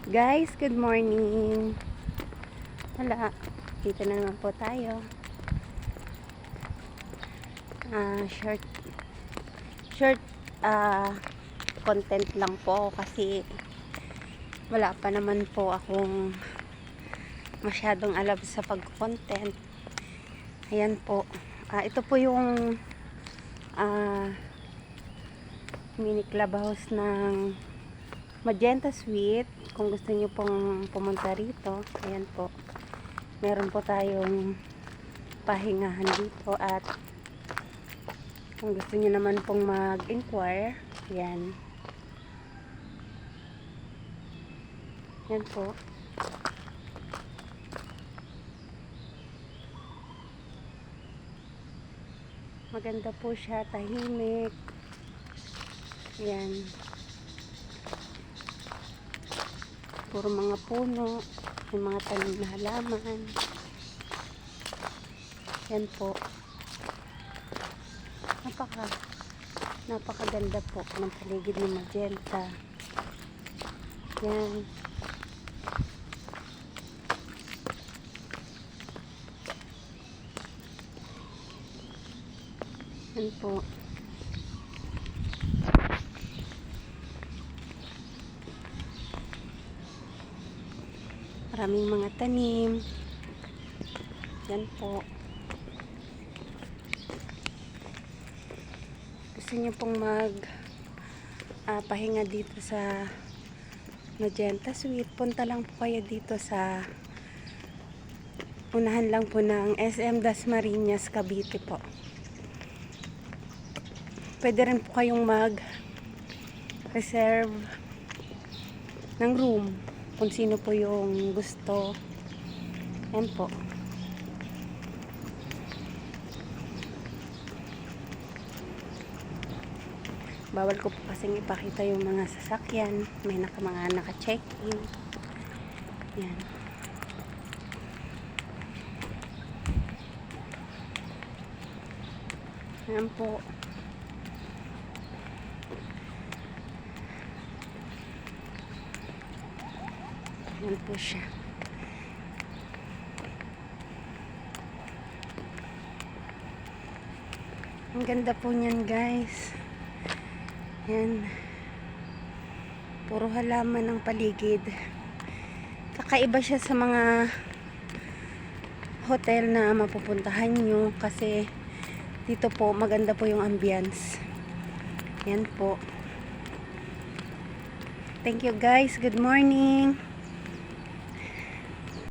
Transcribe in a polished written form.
Guys, good morning. Wala, dito na naman po tayo. Short content lang po kasi wala pa naman po akong masyadong alam sa pag-content. Ayan po. Ito po yung mini clubhouse ng Magenta Suite. Kung gusto niyo pong pumunta rito, ayan po. Meron po tayong pahingahan dito at kung gusto niyo naman pong mag-inquire, ayan. Yan po. Maganda po siya, tahimik. Ayan. Puro mga puno, may mga tanim na halaman. Yan po. Napakaganda po ng paligid ng Magenta. Yan. Yan po. Maraming mga tanim. Yan po. Gusto niyo pong pahinga dito sa Magenta Suite, punta lang po kayo dito sa unahan lang po ng SM Dasmariñas, Cavite po. Pwede rin po kayong mag-reserve ng room kung sino po yung gusto. Yan po. Bawal ko po kasing ipakita yung mga sasakyan. May mga naka-check-in. Yan. Yan po. Yan po siya. Ang ganda po niyan, guys. Yan. Puro halaman ng paligid. Kakaiba siya sa mga hotel na mapupuntahan nyo kasi dito po maganda po yung ambience. Yan po. Thank you, guys. Good morning.